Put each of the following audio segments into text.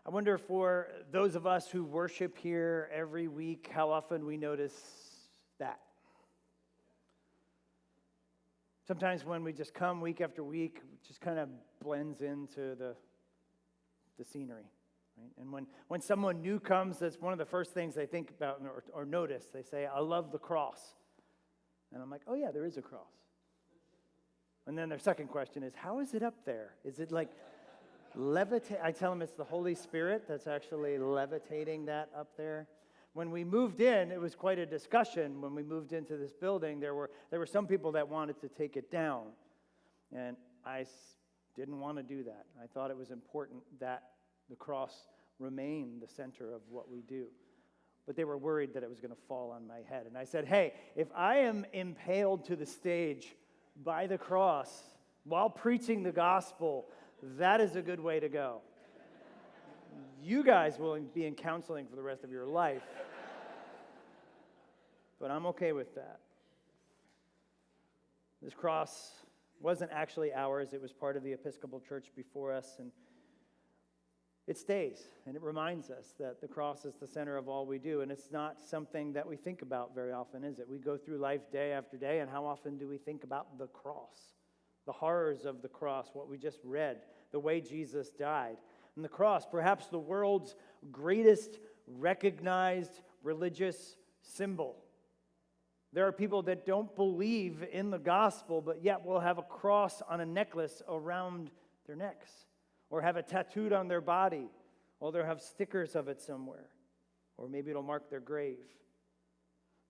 I wonder for those of us who worship here every week, how often we notice that. Sometimes when we just come week after week, it just kind of blends into the scenery. Right? And when someone new comes, that's one of the first things they think about or notice. They say, I love the cross. And I'm like, oh yeah, there is a cross. And then their second question is, how is it up there? Is it like levitate? I tell them it's the Holy Spirit that's actually levitating that up there. When we moved in, it was quite a discussion. When we moved into this building, there were some people that wanted to take it down. And I didn't want to do that. I thought it was important that the cross remain the center of what we do. But they were worried that it was going to fall on my head. And I said, hey, if I am impaled to the stage by the cross while preaching the gospel, that is a good way to go. You guys will be in counseling for the rest of your life. But I'm okay with that. This cross wasn't actually ours. It was part of the Episcopal Church before us, and it stays, and it reminds us that the cross is the center of all we do, and it's not something that we think about very often, is it? We go through life day after day, and how often do we think about the cross? The horrors of the cross, what we just read, the way Jesus died. And the cross, perhaps the world's greatest recognized religious symbol. There are people that don't believe in the gospel, but yet will have a cross on a necklace around their necks, or have it tattooed on their body, or they'll have stickers of it somewhere, or maybe it'll mark their grave.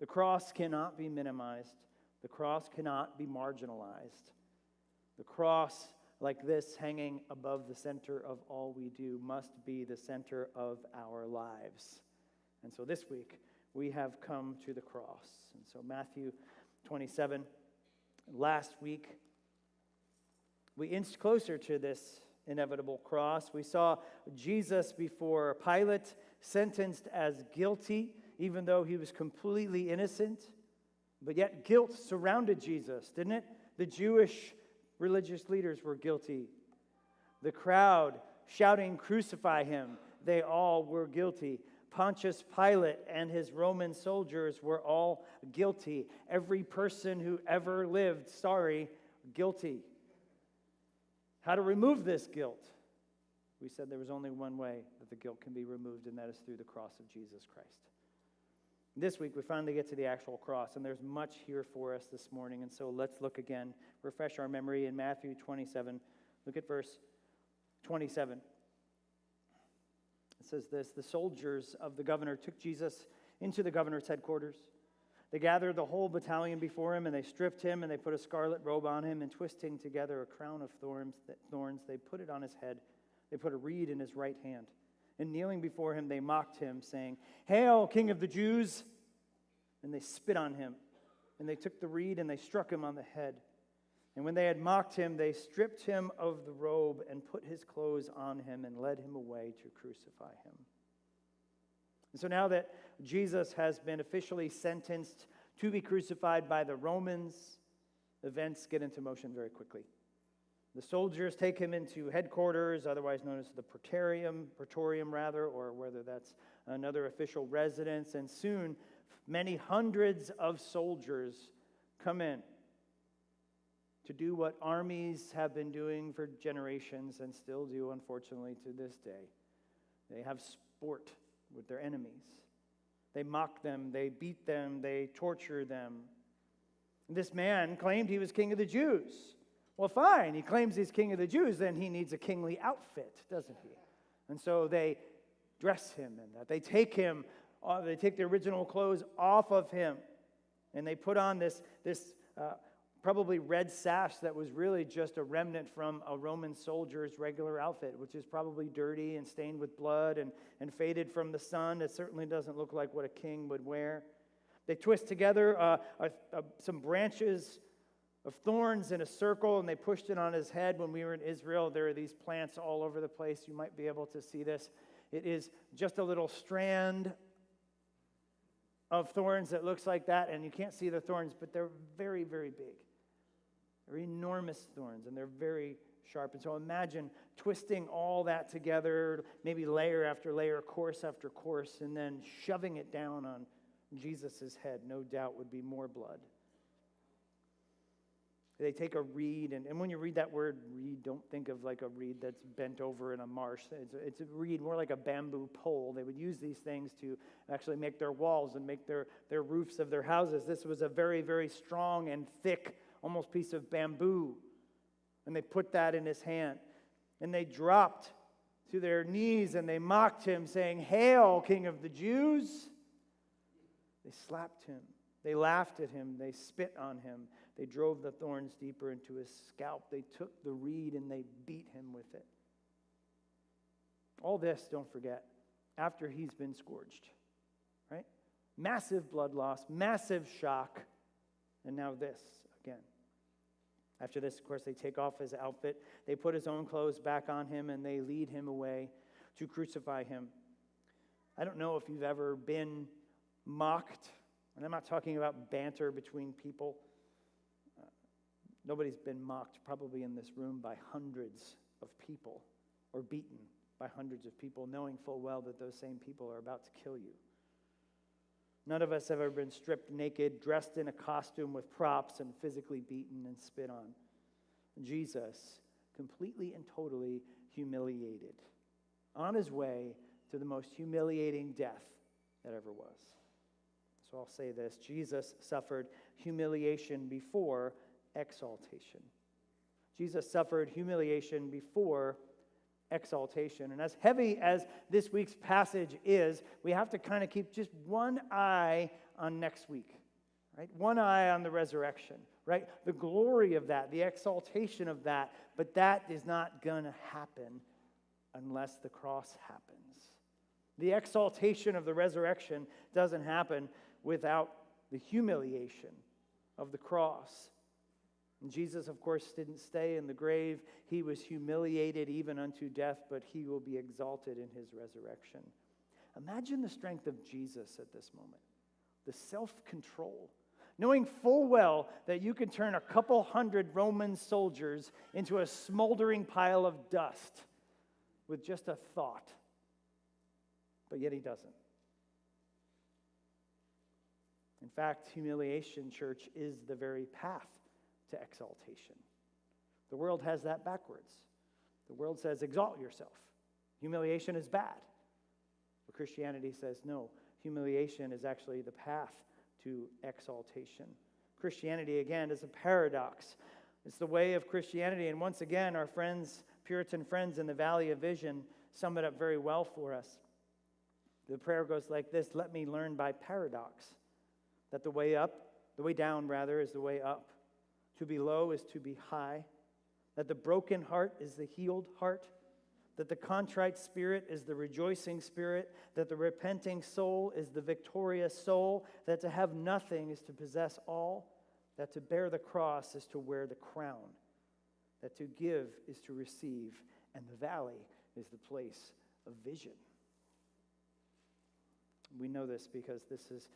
The cross cannot be minimized. The cross cannot be marginalized. The cross, like this, hanging above the center of all we do, must be the center of our lives. And so this week, we have come to the cross. And so Matthew 27, last week, we inched closer to this inevitable cross. We saw Jesus before Pilate, sentenced as guilty, even though he was completely innocent. But yet guilt surrounded Jesus, didn't it? The Jewish religious leaders were guilty. The crowd shouting, "Crucify him," they all were guilty. Pontius Pilate and his Roman soldiers were all guilty. Every person who ever lived, guilty. How to remove this guilt? We said there was only one way that the guilt can be removed, and that is through the cross of Jesus Christ. This week, we finally get to the actual cross, and there's much here for us this morning, and so let's look again, refresh our memory in Matthew 27. Look at verse 27. It says this: the soldiers of the governor took Jesus into the governor's headquarters. They gathered the whole battalion before him, and they stripped him, and they put a scarlet robe on him, and twisting together a crown of thorns, they put it on his head. They put a reed in his right hand. And kneeling before him, they mocked him, saying, "Hail, King of the Jews!" And they spit on him. And they took the reed, and they struck him on the head. And when they had mocked him, they stripped him of the robe and put his clothes on him and led him away to crucify him. And so now that Jesus has been officially sentenced to be crucified by the Romans, events get into motion very quickly. The soldiers take him into headquarters, otherwise known as the Praetorium, or whether that's another official residence, and soon many hundreds of soldiers come in to do what armies have been doing for generations and still do, unfortunately, to this day. They have sport with their enemies. They mock them, they beat them, they torture them. This man claimed he was king of the Jews. Well, fine, he claims he's king of the Jews, then he needs a kingly outfit, doesn't he? And so they dress him in that. They take the original clothes off of him, and they put on this probably red sash that was really just a remnant from a Roman soldier's regular outfit, which is probably dirty and stained with blood and faded from the sun. It certainly doesn't look like what a king would wear. They twist together some branches of thorns in a circle, and they pushed it on his head. When we were in Israel, there are these plants all over the place. You might be able to see this. It is just a little strand of thorns that looks like that, and you can't see the thorns, but they're very, very big. They're enormous thorns, and they're very, sharp. And so imagine twisting all that together, maybe layer after layer, course after course, and then shoving it down on Jesus' head. No doubt would be more blood. They take a reed, and when you read that word reed, don't think of like a reed that's bent over in a marsh. It's a reed, more like a bamboo pole. They would use these things to actually make their walls and make their roofs of their houses. This was a very, very strong and thick, almost piece of bamboo. And they put that in his hand. And they dropped to their knees and they mocked him, saying, "Hail, King of the Jews!" They slapped him. They laughed at him. They spit on him. They drove the thorns deeper into his scalp. They took the reed and they beat him with it. All this, don't forget, after he's been scourged, right? Massive blood loss, massive shock, and now this again. After this, of course, they take off his outfit. They put his own clothes back on him and they lead him away to crucify him. I don't know if you've ever been mocked, and I'm not talking about banter between people. Nobody's been mocked probably in this room by hundreds of people or beaten by hundreds of people, knowing full well that those same people are about to kill you. None of us have ever been stripped naked, dressed in a costume with props, and physically beaten and spit on. Jesus, completely and totally humiliated, on his way to the most humiliating death that ever was. So I'll say this: Jesus suffered humiliation before exaltation. Jesus suffered humiliation before exaltation. And as heavy as this week's passage is, we have to kind of keep just one eye on next week, right? One eye on the resurrection, right? The glory of that, the exaltation of that. But that is not going to happen unless the cross happens. The exaltation of the resurrection doesn't happen without the humiliation of the cross. And Jesus, of course, didn't stay in the grave. He was humiliated even unto death, but he will be exalted in his resurrection. Imagine the strength of Jesus at this moment, the self-control, knowing full well that you can turn a couple hundred Roman soldiers into a smoldering pile of dust with just a thought. But yet he doesn't. In fact, humiliation, church, is the very path to exaltation. The world has that backwards. The world says, exalt yourself. Humiliation is bad. But Christianity says, no, humiliation is actually the path to exaltation. Christianity, again, is a paradox. It's the way of Christianity. And once again, our friends, Puritan friends in the Valley of Vision, sum it up very well for us. The prayer goes like this: let me learn by paradox that the way down is the way up. To be low is to be high, that the broken heart is the healed heart, that the contrite spirit is the rejoicing spirit, that the repenting soul is the victorious soul, that to have nothing is to possess all, that to bear the cross is to wear the crown, that to give is to receive, and the valley is the place of vision. We know this because this is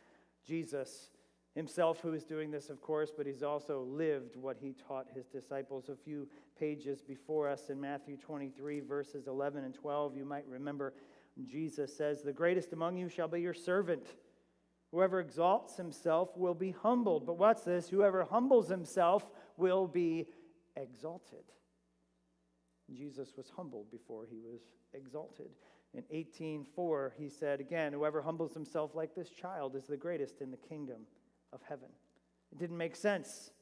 Jesus himself who is doing this, of course, but he's also lived what he taught his disciples. A few pages before us in Matthew 23, verses 11 and 12, you might remember Jesus says, "The greatest among you shall be your servant. Whoever exalts himself will be humbled." But what's this? Whoever humbles himself will be exalted. Jesus was humbled before he was exalted. In 18:4, he said again, "Whoever humbles himself like this child is the greatest in the kingdom of heaven." It didn't make sense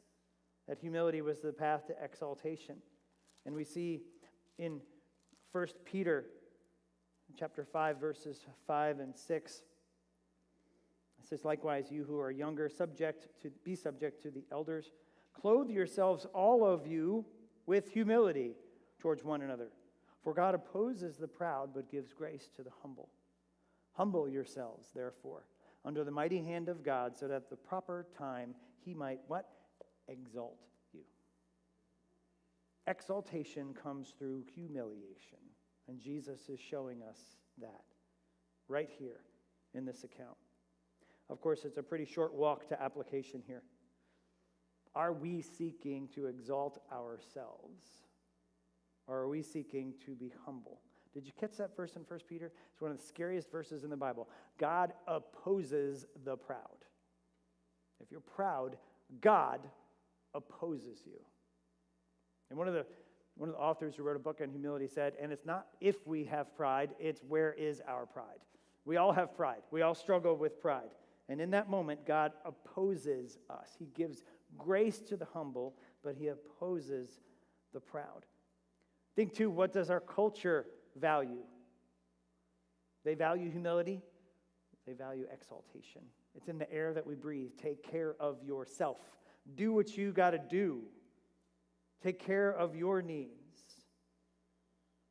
that humility was the path to exaltation. And we see in 1 Peter chapter 5, verses 5 and 6, it says, "Likewise, you who are younger, be subject to the elders. Clothe yourselves, all of you, with humility towards one another. For God opposes the proud, but gives grace to the humble. Humble yourselves, therefore, under the mighty hand of God, so that at the proper time he might," what? Exalt you. Exaltation comes through humiliation. And Jesus is showing us that right here in this account. Of course, it's a pretty short walk to application here. Are we seeking to exalt ourselves? or are we seeking to be humble? Did you catch that verse in 1 Peter? It's one of the scariest verses in the Bible. God opposes the proud. If you're proud, God opposes you. And one of the authors who wrote a book on humility said, and it's not if we have pride, it's where is our pride. We all have pride. We all struggle with pride. And in that moment, God opposes us. He gives grace to the humble, but he opposes the proud. Think too, what does our culture value? They value humility. They value exaltation. It's in the air that we breathe. Take care of yourself. Do what you got to do. Take care of your needs.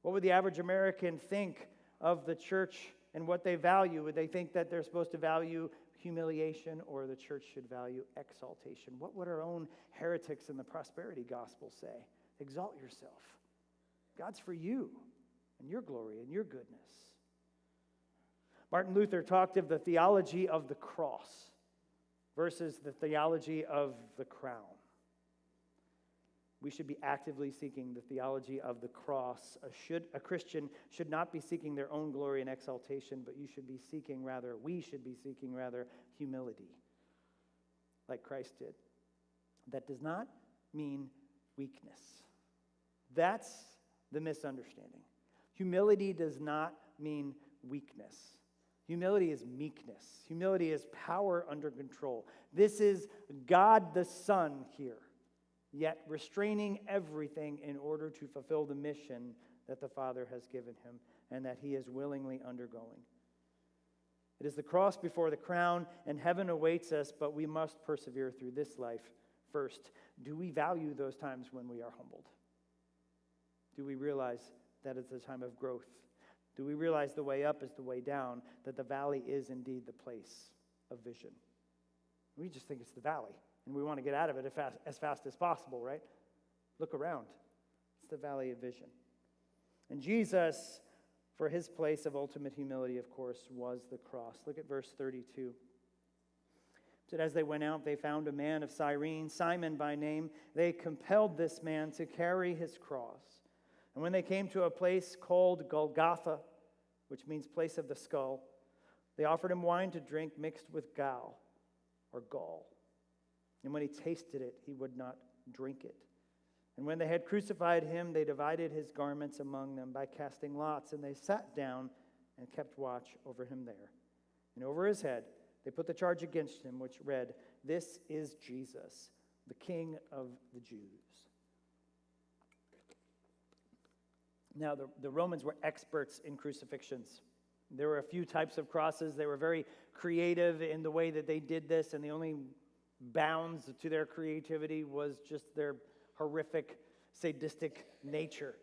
What would the average American think of the church and what they value? Would they think that they're supposed to value humiliation, or the church should value exaltation? What would our own heretics in the prosperity gospel say? Exalt yourself. God's for you and your glory and your goodness. Martin Luther talked of the theology of the cross versus the theology of the crown. We should be actively seeking the theology of the cross. A Christian should not be seeking their own glory and exaltation, but we should be seeking rather humility, like Christ did. That does not mean weakness. That's the misunderstanding. Humility does not mean weakness. Humility is meekness. Humility is power under control. This is God the Son here, yet restraining everything in order to fulfill the mission that the Father has given him and that he is willingly undergoing. It is the cross before the crown, and heaven awaits us, but we must persevere through this life first. Do we value those times when we are humbled? Do we realize that it's a time of growth? Do we realize the way up is the way down, that the valley is indeed the place of vision? We just think it's the valley, and we want to get out of it as fast as possible, right? Look around. It's the valley of vision. And Jesus, for his place of ultimate humility, of course, was the cross. Look at verse 32. It said, as they went out, they found a man of Cyrene, Simon by name. They compelled this man to carry his cross. And when they came to a place called Golgotha, which means place of the skull, they offered him wine to drink mixed with gall, or gall. And when he tasted it, he would not drink it. And when they had crucified him, they divided his garments among them by casting lots, and they sat down and kept watch over him there. And over his head, they put the charge against him, which read, "This is Jesus, the King of the Jews." Now, the Romans were experts in crucifixions. There were a few types of crosses. They were very creative in the way that they did this, and the only bounds to their creativity was just their horrific, sadistic nature.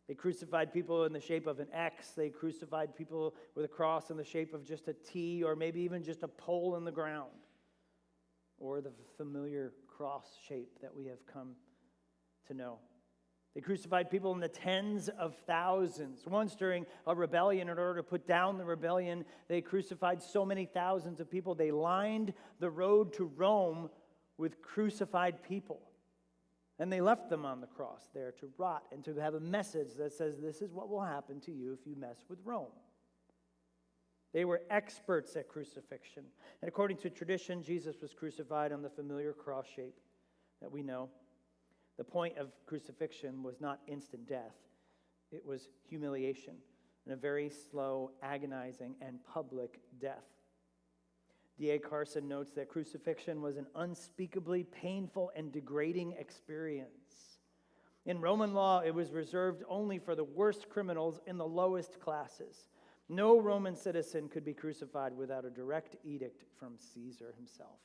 They crucified people in the shape of an X. They crucified people with a cross in the shape of just a T, or maybe even just a pole in the ground, or the familiar cross shape that we have come to know. They crucified people in the tens of thousands. Once during a rebellion, in order to put down the rebellion, they crucified so many thousands of people. They lined the road to Rome with crucified people. And they left them on the cross there to rot and to have a message that says, this is what will happen to you if you mess with Rome. They were experts at crucifixion. And according to tradition, Jesus was crucified on the familiar cross shape that we know. The point of crucifixion was not instant death. It was humiliation and a very slow, agonizing, and public death. D.A. Carson notes that crucifixion was an unspeakably painful and degrading experience. In Roman law, it was reserved only for the worst criminals in the lowest classes. No Roman citizen could be crucified without a direct edict from Caesar himself.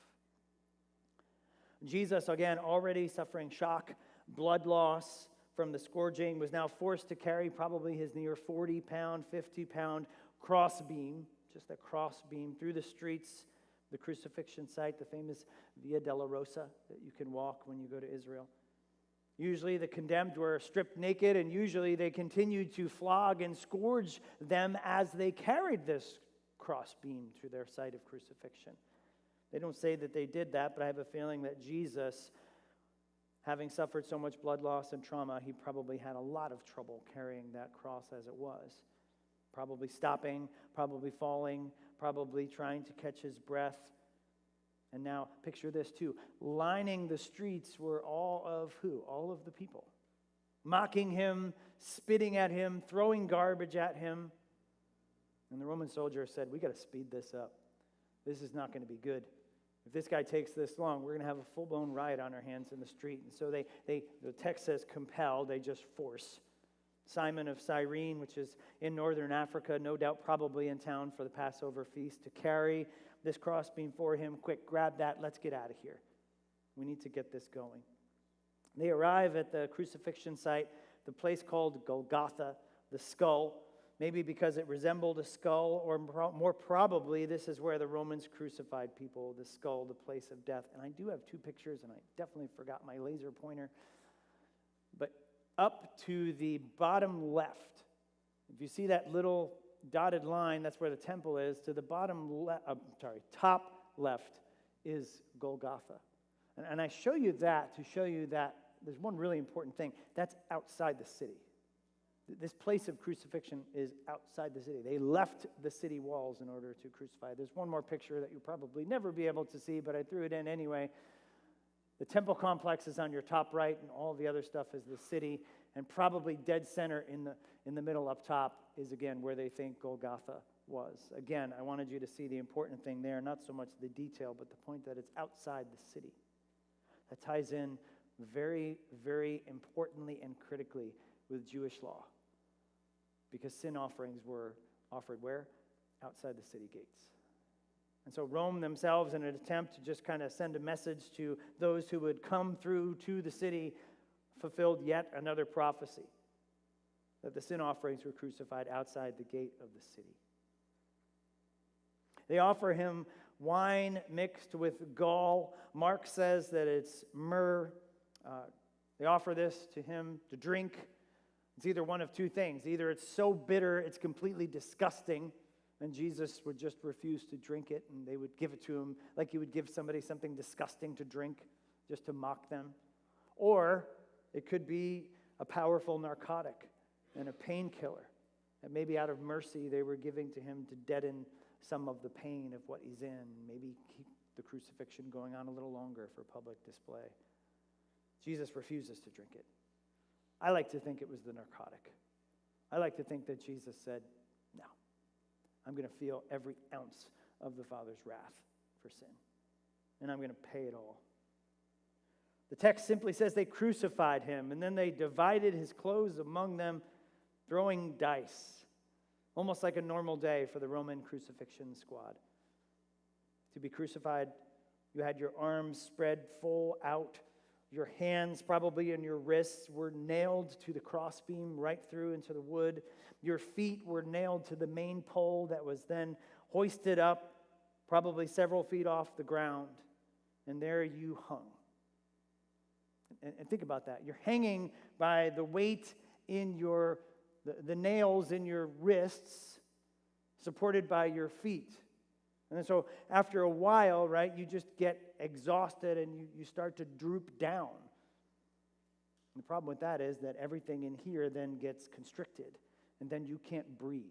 Jesus, again, already suffering shock, blood loss from the scourging, was now forced to carry probably his near 40-pound, 50-pound crossbeam, just a crossbeam, through the streets, the crucifixion site, the famous Via Dolorosa that you can walk when you go to Israel. Usually the condemned were stripped naked, and usually they continued to flog and scourge them as they carried this crossbeam to their site of crucifixion. They don't say that they did that, but I have a feeling that Jesus Having suffered so much blood loss and trauma, he probably had a lot of trouble carrying that cross as it was. Probably stopping, probably falling, probably trying to catch his breath. And now, picture this too. Lining the streets were all of who? All of the people. Mocking him, spitting at him, throwing garbage at him. And the Roman soldier said, we got to speed this up. This is not going to be good. If this guy takes this long, we're going to have a full-blown riot on our hands in the street. And so the text says compel, they just force. Simon of Cyrene, which is in northern Africa, no doubt probably in town for the Passover feast, to carry this crossbeam for him. Quick, grab that, let's get out of here. We need to get this going. They arrive at the crucifixion site, the place called Golgotha, the skull. Maybe because it resembled a skull, or more probably, this is where the Romans crucified people, the skull, the place of death. And I do have two pictures, and I definitely forgot my laser pointer. But up to the bottom left, if you see that little dotted line, that's where the temple is. To the top left is Golgotha. And I show you that to show you that there's one really important thing. That's outside the city. This place of crucifixion is outside the city. They left the city walls in order to crucify. There's one more picture that you'll probably never be able to see, but I threw it in anyway. The temple complex is on your top right, and all the other stuff is the city. And probably dead center in the middle up top is, again, where they think Golgotha was. Again, I wanted you to see the important thing there, not so much the detail, but the point that it's outside the city. That ties in very, very importantly and critically with Jewish law. Because sin offerings were offered where? Outside the city gates. And so Rome themselves, in an attempt to just kind of send a message to those who would come through to the city, fulfilled yet another prophecy, that the sin offerings were crucified outside the gate of the city. They offer him wine mixed with gall. Mark says that it's myrrh. They offer this to him to drink. It's either one of two things. Either it's so bitter, it's completely disgusting, and Jesus would just refuse to drink it, and they would give it to him like you would give somebody something disgusting to drink just to mock them. Or it could be a powerful narcotic and a painkiller that maybe out of mercy they were giving to him to deaden some of the pain of what he's in, maybe keep the crucifixion going on a little longer for public display. Jesus refuses to drink it. I like to think it was the narcotic. I like to think that Jesus said, no, I'm going to feel every ounce of the Father's wrath for sin, and I'm going to pay it all. The text simply says they crucified him, and then they divided his clothes among them, throwing dice, almost like a normal day for the Roman crucifixion squad. To be crucified, you had your arms spread full out. Your hands, probably and your wrists, were nailed to the crossbeam right through into the wood. Your feet were nailed to the main pole that was then hoisted up, probably several feet off the ground. And there you hung. And think about that. You're hanging by the weight in the nails in your wrists, supported by your feet. And so after a while, right, you just get exhausted and you start to droop down. And the problem with that is that everything in here then gets constricted, and then you can't breathe.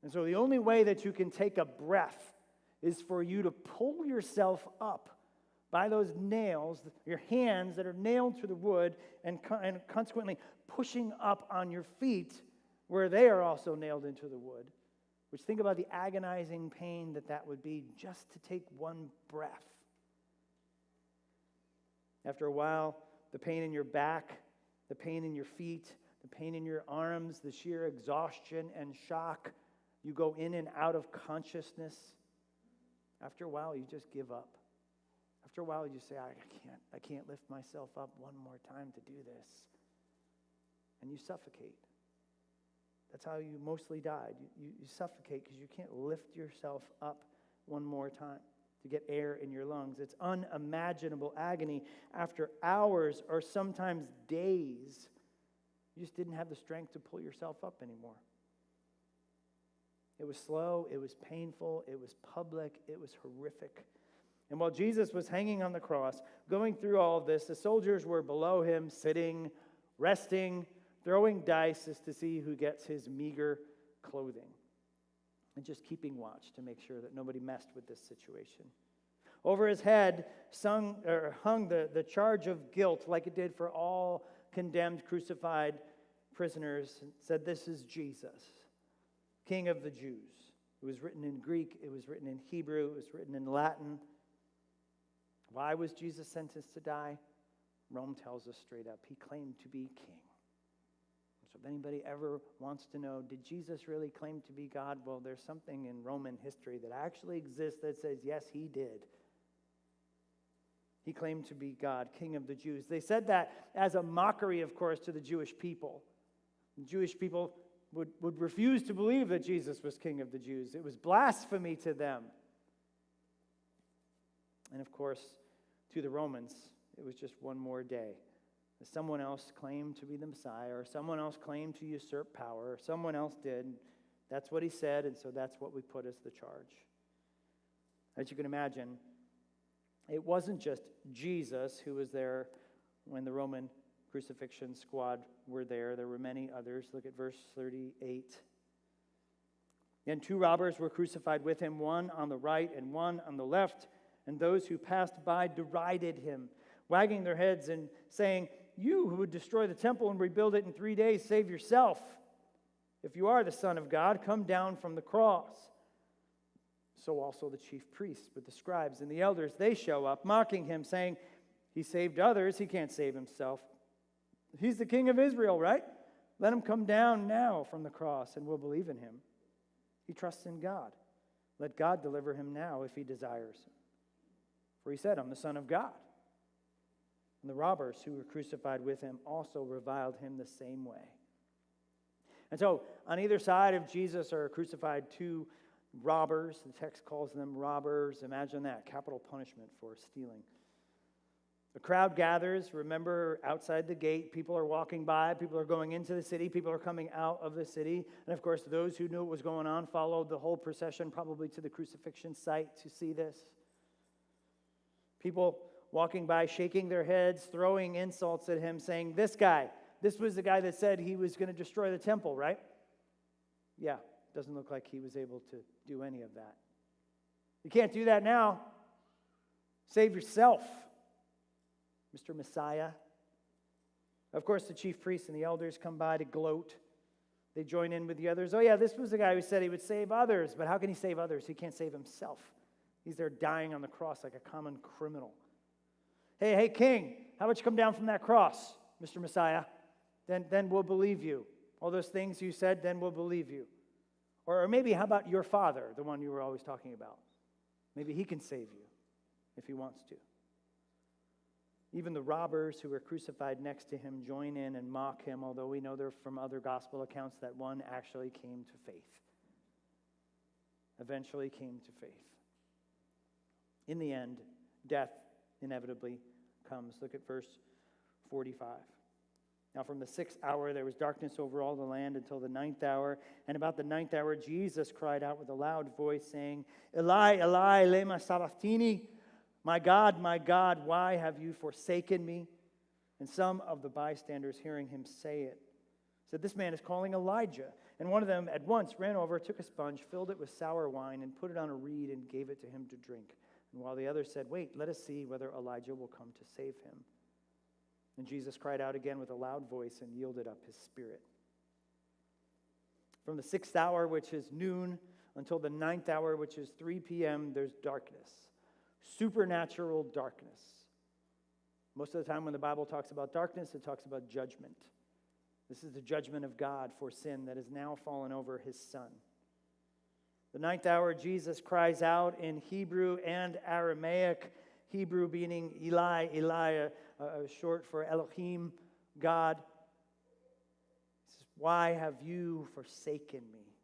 And so the only way that you can take a breath is for you to pull yourself up by those nails, your hands that are nailed to the wood, and consequently pushing up on your feet where they are also nailed into the wood. Which, think about the agonizing pain that would be just to take one breath. After a while, the pain in your back, the pain in your feet, the pain in your arms, the sheer exhaustion and shock, you go in and out of consciousness. After a while, you just give up. After a while, you say, I can't lift myself up one more time to do this. And you suffocate. That's how you mostly died. You suffocate because you can't lift yourself up one more time to get air in your lungs. It's unimaginable agony. After hours or sometimes days, you just didn't have the strength to pull yourself up anymore. It was slow, it was painful, it was public, it was horrific. And while Jesus was hanging on the cross, going through all of this, the soldiers were below him, sitting, resting, throwing dice as to see who gets his meager clothing, and just keeping watch to make sure that nobody messed with this situation. Over his head hung the charge of guilt, like it did for all condemned, crucified prisoners. It said, "This is Jesus, King of the Jews." It was written in Greek, it was written in Hebrew, it was written in Latin. Why was Jesus sentenced to die? Rome tells us straight up, he claimed to be king. So if anybody ever wants to know, did Jesus really claim to be God? Well, there's something in Roman history that actually exists that says, yes, he did. He claimed to be God, King of the Jews. They said that as a mockery, of course, to the Jewish people. The Jewish people would refuse to believe that Jesus was King of the Jews. It was blasphemy to them. And of course, to the Romans, it was just one more day. Someone else claimed to be the Messiah, or someone else claimed to usurp power, or someone else did. That's what he said, and so that's what we put as the charge. As you can imagine, it wasn't just Jesus who was there when the Roman crucifixion squad were there. There were many others. Look at verse 38. And 2 robbers were crucified with him, one on the right and one on the left. And those who passed by derided him, wagging their heads and saying, "You who would destroy the temple and rebuild it in 3 days, save yourself. If you are the Son of God, come down from the cross." So also the chief priests with the scribes and the elders, they show up, mocking him, saying, "He saved others, he can't save himself. He's the King of Israel, right? Let him come down now from the cross, and we'll believe in him. He trusts in God. Let God deliver him now if he desires. For he said, 'I'm the Son of God.'" And the robbers who were crucified with him also reviled him the same way. And so, on either side of Jesus are crucified 2 robbers. The text calls them robbers. Imagine that, capital punishment for stealing. The crowd gathers. Remember, outside the gate, people are walking by. People are going into the city. People are coming out of the city. And of course, those who knew what was going on followed the whole procession, probably to the crucifixion site to see this. People walking by, shaking their heads, throwing insults at him, saying, this was the guy that said he was going to destroy the temple, right? Yeah, doesn't look like he was able to do any of that. You can't do that now. Save yourself, Mr. Messiah. Of course, the chief priests and the elders come by to gloat. They join in with the others. Oh yeah, this was the guy who said he would save others, but how can he save others? He can't save himself. He's there dying on the cross like a common criminal. Hey, king, how about you come down from that cross, Mr. Messiah? Then we'll believe you. All those things you said, then we'll believe you. Or maybe how about your father, the one you were always talking about? Maybe he can save you if he wants to. Even the robbers who were crucified next to him join in and mock him, although we know from other gospel accounts that one actually came to faith. Eventually came to faith. In the end, death inevitably comes. Look at verse 45. Now from the 6th hour there was darkness over all the land until the 9th hour. And about the 9th hour Jesus cried out with a loud voice, saying, "Eli, Eli, lema sabachthani? My God, why have you forsaken me?" And some of the bystanders hearing him say it said, "This man is calling Elijah." And one of them at once ran over, took a sponge, filled it with sour wine, and put it on a reed and gave it to him to drink. And while the others said, "Wait, let us see whether Elijah will come to save him." And Jesus cried out again with a loud voice and yielded up his spirit. From the 6th hour, which is noon, until the 9th hour, which is 3 p.m., there's darkness. Supernatural darkness. Most of the time when the Bible talks about darkness, it talks about judgment. This is the judgment of God for sin that has now fallen over his Son. The 9th hour, Jesus cries out in Hebrew and Aramaic, Hebrew meaning Eli, Eli, short for Elohim, God. He says, "Why have you forsaken me?"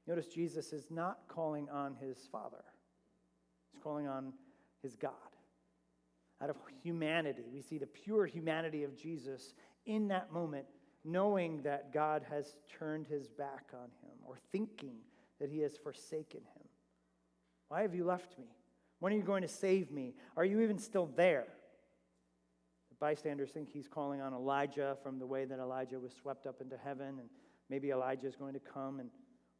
Notice Jesus is not calling on his Father. He's calling on his God. Out of humanity, we see the pure humanity of Jesus in that moment, knowing that God has turned his back on him, or thinking that he has forsaken him. "Why have you left me? When are you going to save me? Are you even still there? The bystanders think he's calling on Elijah from the way that Elijah was swept up into heaven, and maybe Elijah is going to come and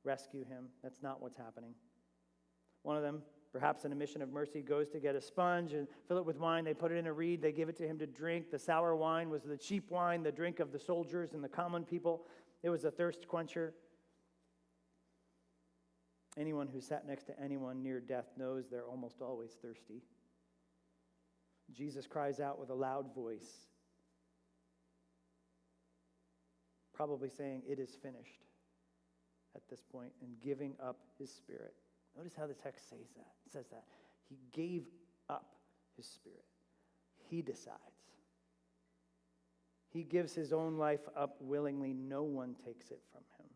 rescue him. That's not what's happening. One of them, perhaps in a mission of mercy, goes to get a sponge and fill it with wine. They put it in a reed. They give it to him to drink. The sour wine was the cheap wine, the drink of the soldiers and the common people. It was a thirst quencher. Anyone who sat next to anyone near death knows they're almost always thirsty. Jesus cries out with a loud voice, probably saying, "It is finished," at this point, and giving up his spirit. Notice how the text says that. It says that. He gave up his spirit. He decides. He gives his own life up willingly. No one takes it from him.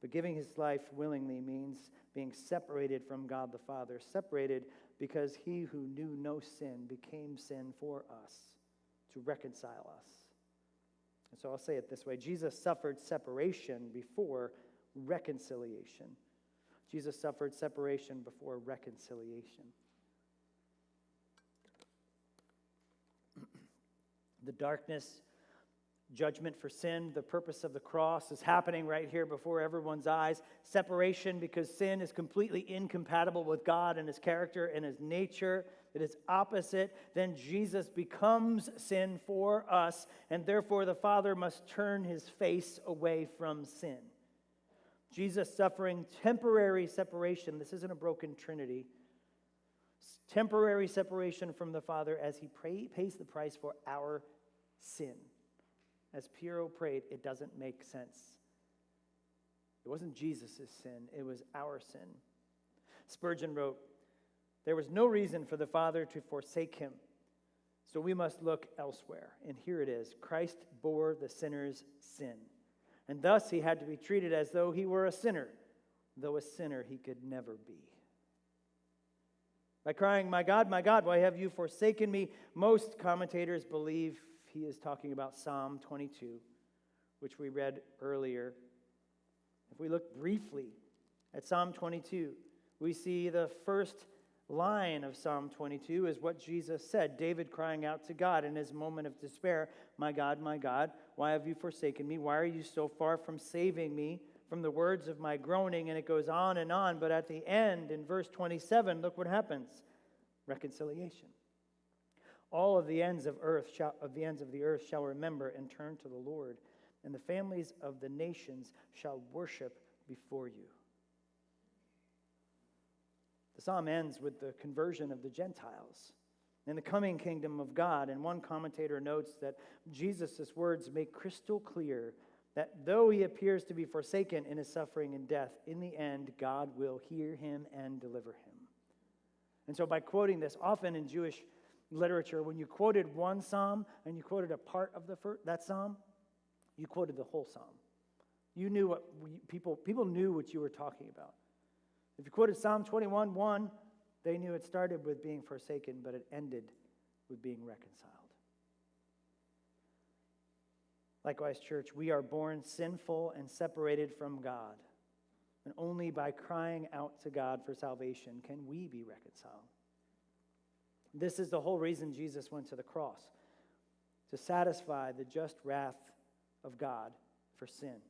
But giving his life willingly means being separated from God the Father, separated because he who knew no sin became sin for us to reconcile us. And so I'll say it this way. Jesus suffered separation before reconciliation. Jesus suffered separation before reconciliation. The darkness, judgment for sin, the purpose of the cross is happening right here before everyone's eyes. Separation because sin is completely incompatible with God and his character and his nature. It is opposite. Then Jesus becomes sin for us, and therefore the Father must turn his face away from sin. Jesus suffering temporary separation. This isn't a broken Trinity. Temporary separation from the Father as he pays the price for our sin. As Piero prayed, it doesn't make sense. It wasn't Jesus' sin, it was our sin. Spurgeon wrote, "There was no reason for the Father to forsake him, so we must look elsewhere." And here it is. Christ bore the sinner's sin. And thus he had to be treated as though he were a sinner, though a sinner he could never be. By crying, my God, why have you forsaken me?" Most commentators believe he is talking about Psalm 22, which we read earlier. If we look briefly at Psalm 22, we see the first line of Psalm 22 is what Jesus said, David crying out to God in his moment of despair, my God, why have you forsaken me? Why are you so far from saving me from the words of my groaning?" And it goes on, but at the end, in verse 27, look what happens. Reconciliation. All of the ends of the earth shall remember and turn to the Lord, and the families of the nations shall worship before you. The psalm ends with the conversion of the Gentiles and the coming kingdom of God. And one commentator notes that Jesus' words make crystal clear that though he appears to be forsaken in his suffering and death, in the end, God will hear him and deliver him. And so by quoting this, often in Jewish literature, when you quoted one psalm and you quoted a part of that psalm, you quoted the whole psalm. You knew what people knew what you were talking about. If you quoted Psalm 21:1, they knew it started with being forsaken, but it ended with being reconciled. Likewise, church, we are born sinful and separated from God. And only by crying out to God for salvation can we be reconciled. This is the whole reason Jesus went to the cross, to satisfy the just wrath of God for sin,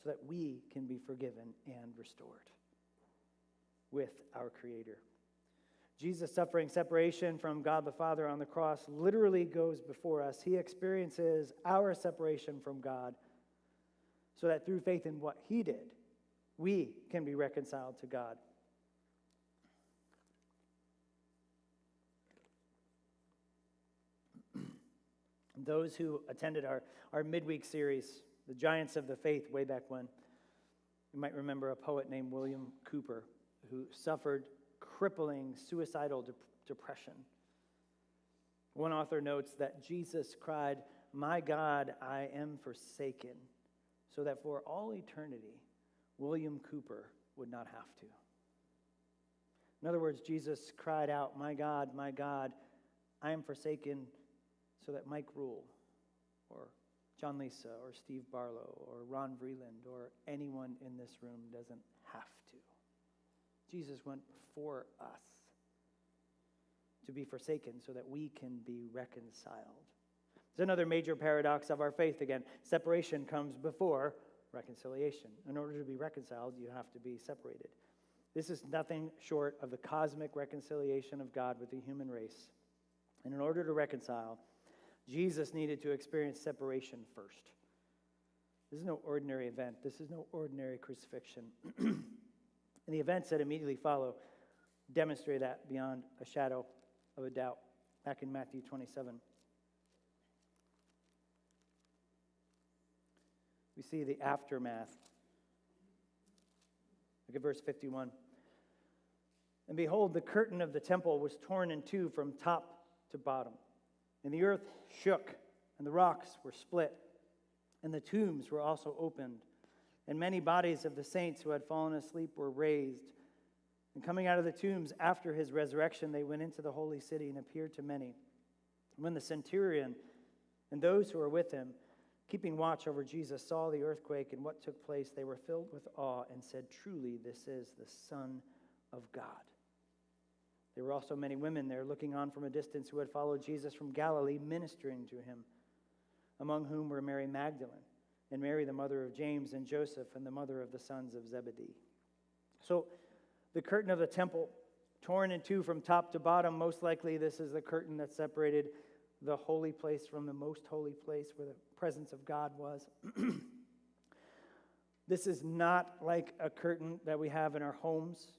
so that we can be forgiven and restored with our Creator. Jesus suffering separation from God the Father on the cross literally goes before us. He experiences our separation from God so that through faith in what he did, we can be reconciled to God. Those who attended our midweek series, The Giants of the Faith, way back when, you might remember a poet named William Cooper who suffered crippling suicidal depression. One author notes that Jesus cried, my God, I am forsaken, so that for all eternity, William Cooper would not have to. In other words, Jesus cried out, my God, I am forsaken, so that Mike Rule, or John Lisa, or Steve Barlow, or Ron Vreeland, or anyone in this room doesn't have to. Jesus went for us to be forsaken so that we can be reconciled. It's another major paradox of our faith again. Separation comes before reconciliation. In order to be reconciled, you have to be separated. This is nothing short of the cosmic reconciliation of God with the human race. And in order to reconcile, Jesus needed to experience separation first. This is no ordinary event. This is no ordinary crucifixion. And the events that immediately follow demonstrate that beyond a shadow of a doubt. Back in Matthew 27. We see the aftermath. Look at verse 51. And behold, the curtain of the temple was torn in two from top to bottom. And the earth shook, and the rocks were split, and the tombs were also opened. And many bodies of the saints who had fallen asleep were raised. And coming out of the tombs after his resurrection, they went into the holy city and appeared to many. And when the centurion and those who were with him, keeping watch over Jesus, saw the earthquake and what took place, they were filled with awe and said, "Truly, this is the Son of God." There were also many women there looking on from a distance who had followed Jesus from Galilee, ministering to him, among whom were Mary Magdalene and Mary, the mother of James and Joseph, and the mother of the sons of Zebedee. So the curtain of the temple torn in two from top to bottom, most likely this is the curtain that separated the holy place from the most holy place where the presence of God was. This is not like a curtain that we have in our homes.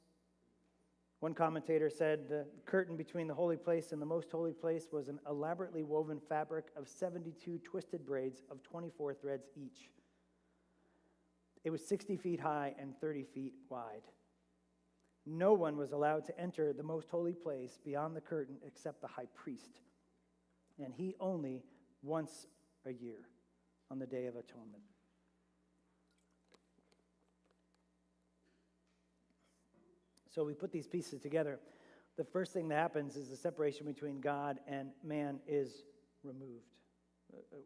One commentator said the curtain between the holy place and the most holy place was an elaborately woven fabric of 72 twisted braids of 24 threads each. It was 60 feet high and 30 feet wide. No one was allowed to enter the most holy place beyond the curtain except the high priest, and he only once a year on the Day of Atonement. So we put these pieces together. The first thing that happens is the separation between God and man is removed.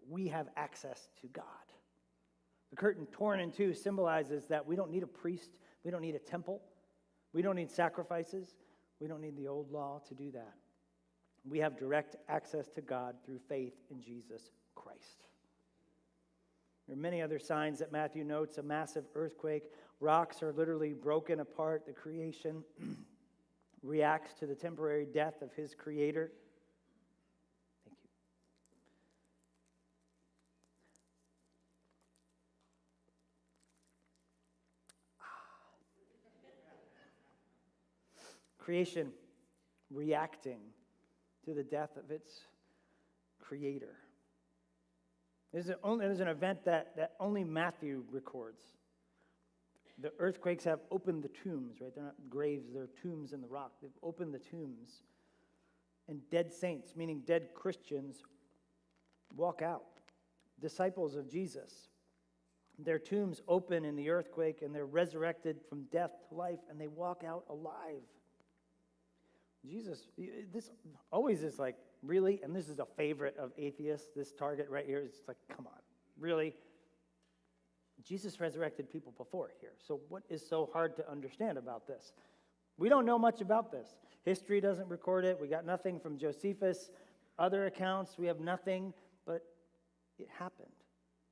We have access to God. The curtain torn in two symbolizes that we don't need a priest, we don't need a temple, we don't need sacrifices, we don't need the old law to do that. We have direct access to God through faith in Jesus Christ. There are many other signs that Matthew notes: a massive earthquake. Rocks are literally broken apart. The creation reacts to the temporary death of his creator. Thank you. Creation reacting to the death of its creator. There's an event that only Matthew records. The earthquakes have opened the tombs, right? They're not graves, they're tombs in the rock. They've opened the tombs. And dead saints, meaning dead Christians, walk out. Disciples of Jesus. Their tombs open in the earthquake and they're resurrected from death to life and they walk out alive. Jesus, this always is like, really? And this is a favorite of atheists, this target right here. It's like, come on, really? Jesus resurrected people before here. So what is so hard to understand about this? We don't know much about this. History doesn't record it. We got nothing from Josephus. Other accounts, we have nothing, but it happened.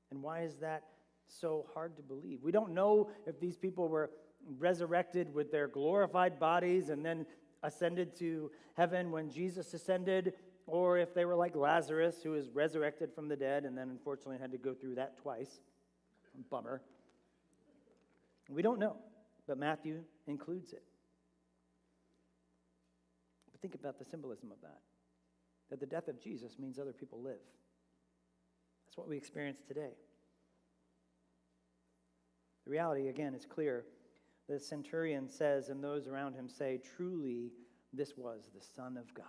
And why is that so hard to believe? We don't know if these people were resurrected with their glorified bodies and then ascended to heaven when Jesus ascended, or if they were like Lazarus, who was resurrected from the dead and then unfortunately had to go through that twice. Bummer. We don't know, but Matthew includes it. But think about the symbolism of that the death of Jesus means other people live. That's what we experience today. The reality, again, is clear. The centurion says, and those around him say, "Truly, this was the Son of God."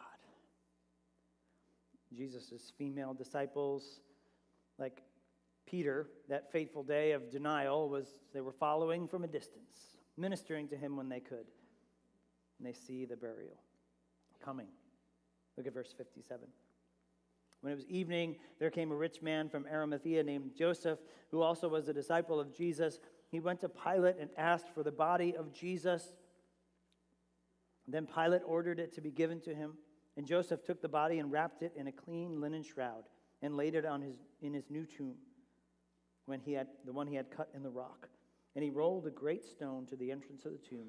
Jesus' female disciples, like Peter, that fateful day of denial, they were following from a distance, ministering to him when they could. And they see the burial coming. Look at verse 57. When it was evening, there came a rich man from Arimathea named Joseph, who also was a disciple of Jesus. He went to Pilate and asked for the body of Jesus. Then Pilate ordered it to be given to him. And Joseph took the body and wrapped it in a clean linen shroud and laid it in his new tomb, the one he had cut in the rock. And he rolled a great stone to the entrance of the tomb,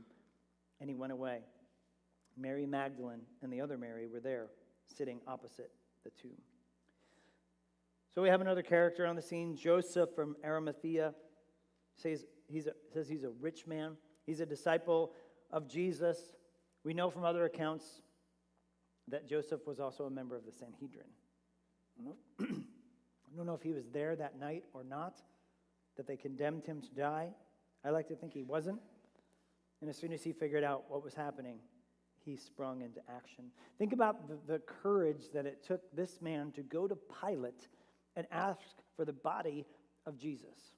and he went away. Mary Magdalene and the other Mary were there, sitting opposite the tomb. So we have another character on the scene, Joseph from Arimathea. Says he's a rich man. He's a disciple of Jesus. We know from other accounts that Joseph was also a member of the Sanhedrin. I don't know if he was there that night or not, that they condemned him to die. I like to think he wasn't. And as soon as he figured out what was happening, he sprung into action. Think about the courage that it took this man to go to Pilate and ask for the body of Jesus.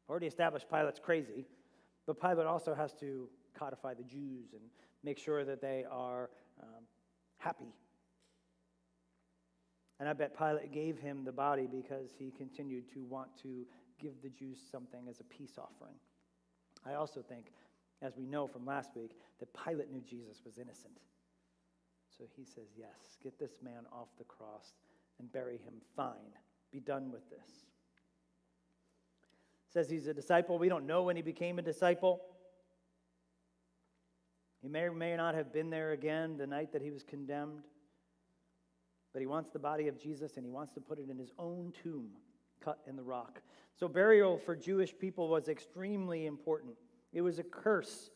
Already established Pilate's crazy, but Pilate also has to codify the Jews and make sure that they are happy. And I bet Pilate gave him the body because he continued to want to give the Jews something as a peace offering. I also think, as we know from last week, that Pilate knew Jesus was innocent. So he says, yes, get this man off the cross and bury him fine. Be done with this. Says he's a disciple. We don't know when he became a disciple. He may or may not have been there again the night that he was condemned. But he wants the body of Jesus, and he wants to put it in his own tomb, cut in the rock. So burial for Jewish people was extremely important. It was a curse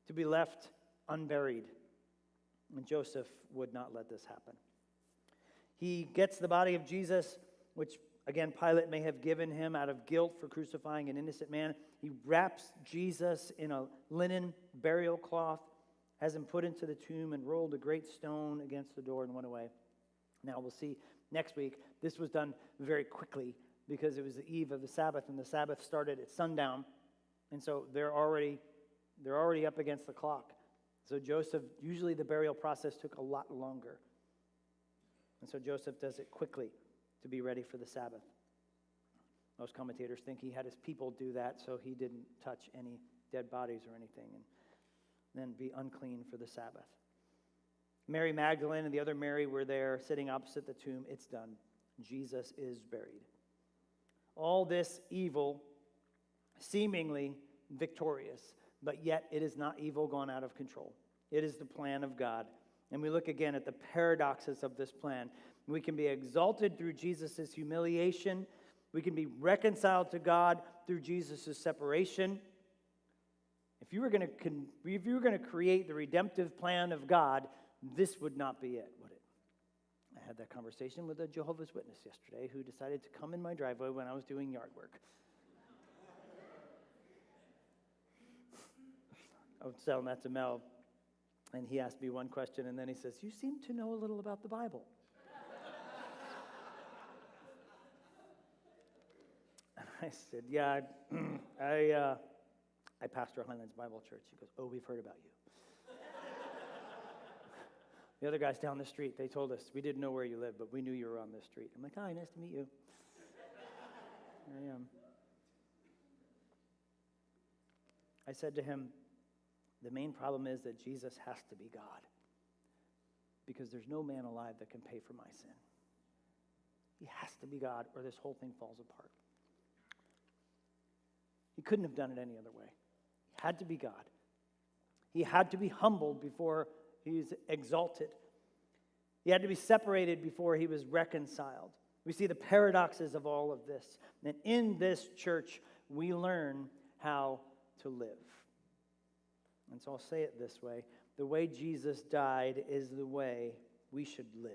to be left unburied. And Joseph would not let this happen. He gets the body of Jesus, which, again, Pilate may have given him out of guilt for crucifying an innocent man. He wraps Jesus in a linen burial cloth, has him put into the tomb, and rolled a great stone against the door and went away. Now, we'll see next week, this was done very quickly because it was the eve of the Sabbath, and the Sabbath started at sundown. And so they're already up against the clock. So Joseph, usually the burial process took a lot longer. And so Joseph does it quickly to be ready for the Sabbath. Most commentators think he had his people do that so he didn't touch any dead bodies or anything and then be unclean for the Sabbath. Mary Magdalene and the other Mary were there sitting opposite the tomb. It's done. Jesus is buried. All this evil, seemingly victorious, but yet it is not evil gone out of control. It is the plan of God. And we look again at the paradoxes of this plan. We can be exalted through Jesus' humiliation. We can be reconciled to God through Jesus' separation. If you were going to create the redemptive plan of God, this would not be it, would it? I had that conversation with a Jehovah's Witness yesterday who decided to come in my driveway when I was doing yard work. I was telling that to Mel, and he asked me one question, and then he says, "You seem to know a little about the Bible." And I said, "Yeah, I pastor Highlands Bible Church." He goes, "Oh, we've heard about you." The other guys down the street, they told us, "We didn't know where you lived, but we knew you were on this street." I'm like, "Hi, nice to meet you." Here I am. I said to him, the main problem is that Jesus has to be God because there's no man alive that can pay for my sin. He has to be God or this whole thing falls apart. He couldn't have done it any other way. He had to be God. He had to be humbled before he was exalted. He had to be separated before he was reconciled. We see the paradoxes of all of this. And in this church, we learn how to live. And so I'll say it this way. The way Jesus died is the way we should live.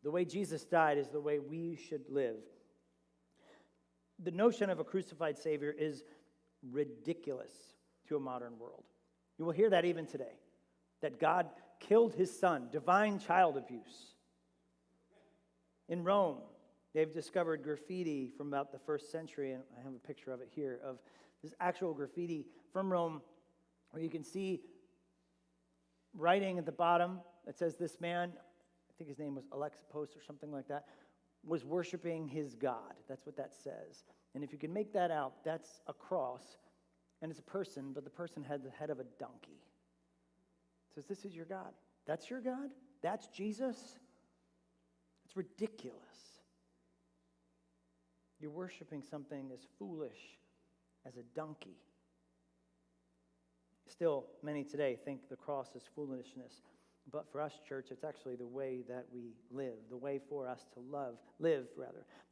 The way Jesus died is the way we should live. The notion of a crucified Savior is ridiculous to a modern world. You will hear that even today. That God killed his son, divine child abuse. In Rome, they've discovered graffiti from about the first century, and I have a picture of it here, of this actual graffiti from Rome, where you can see writing at the bottom that says this man, I think his name was Alexippos or something like that, was worshiping his God. That's what that says. And if you can make that out, that's a cross, and it's a person, but the person had the head of a donkey. It says, this is your God. That's your God? That's Jesus? It's ridiculous. You're worshiping something as foolish as a donkey. Still, many today think the cross is foolishness. But for us, church, it's actually the way that we live, the way for us to live.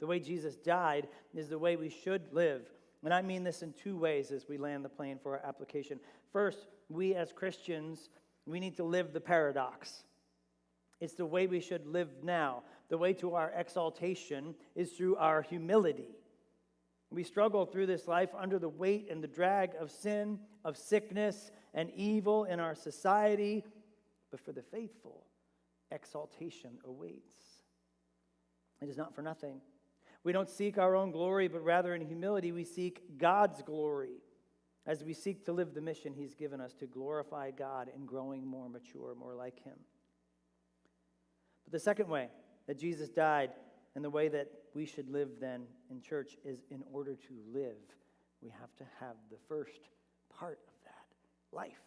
The way Jesus died is the way we should live. And I mean this in two ways as we land the plane for our application. First, we as Christians, we need to live the paradox. It's the way we should live now. The way to our exaltation is through our humility. We struggle through this life under the weight and the drag of sin, of sickness, and evil in our society. But for the faithful, exaltation awaits. It is not for nothing. We don't seek our own glory, but rather in humility we seek God's glory as we seek to live the mission He's given us to glorify God in growing more mature, more like Him. But the second way that Jesus died and the way that we should live then in church is in order to live, we have to have the first part of that, life.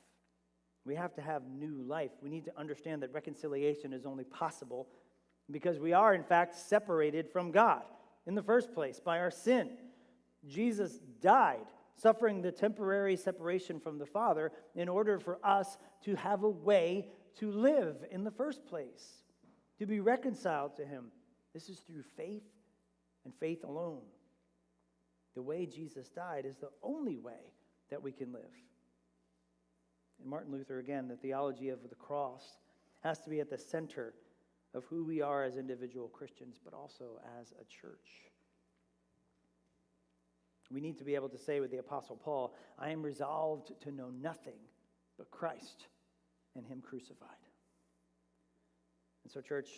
We have to have new life. We need to understand that reconciliation is only possible because we are, in fact, separated from God in the first place by our sin. Jesus died, suffering the temporary separation from the Father in order for us to have a way to live in the first place, to be reconciled to Him. This is through faith and faith alone. The way Jesus died is the only way that we can live. And Martin Luther, again, the theology of the cross has to be at the center of who we are as individual Christians, but also as a church. We need to be able to say with the Apostle Paul, I am resolved to know nothing but Christ and Him crucified. And so, church,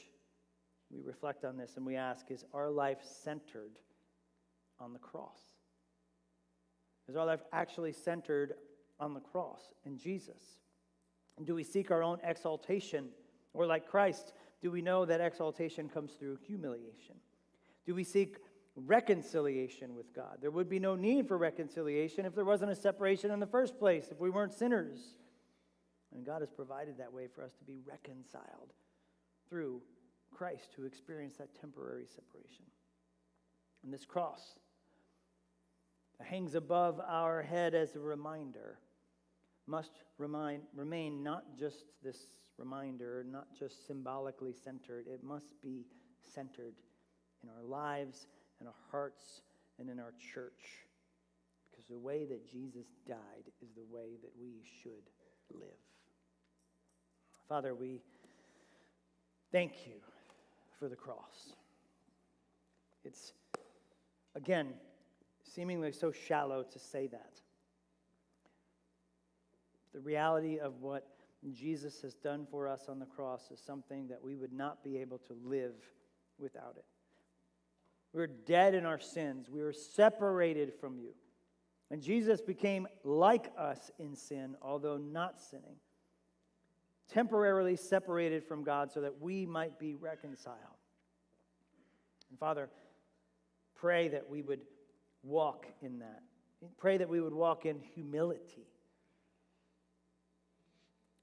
we reflect on this and we ask, is our life centered on the cross? Is our life actually centered on the cross in Jesus? And do we seek our own exaltation? Or like Christ, do we know that exaltation comes through humiliation? Do we seek reconciliation with God? There would be no need for reconciliation if there wasn't a separation in the first place, if we weren't sinners. And God has provided that way for us to be reconciled through Christ, who experienced that temporary separation. And this cross hangs above our head as a reminder, must remain not just this reminder, not just symbolically centered. It must be centered in our lives, in our hearts, and in our church. Because the way that Jesus died is the way that we should live. Father, we thank you for the cross. It's, again, seemingly so shallow to say that. The reality of what Jesus has done for us on the cross is something that we would not be able to live without it. We're dead in our sins. We were separated from you. And Jesus became like us in sin, although not sinning. Temporarily separated from God so that we might be reconciled. And Father, pray that we would walk in that. Pray that we would walk in humility.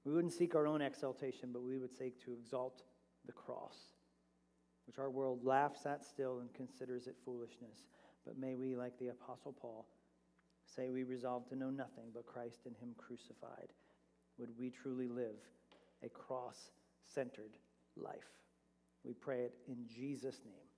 We wouldn't seek our own exaltation, but we would seek to exalt the cross, which our world laughs at still and considers it foolishness. But may we, like the Apostle Paul, say we resolve to know nothing but Christ and Him crucified. Would we truly live a cross-centered life? We pray it in Jesus' name.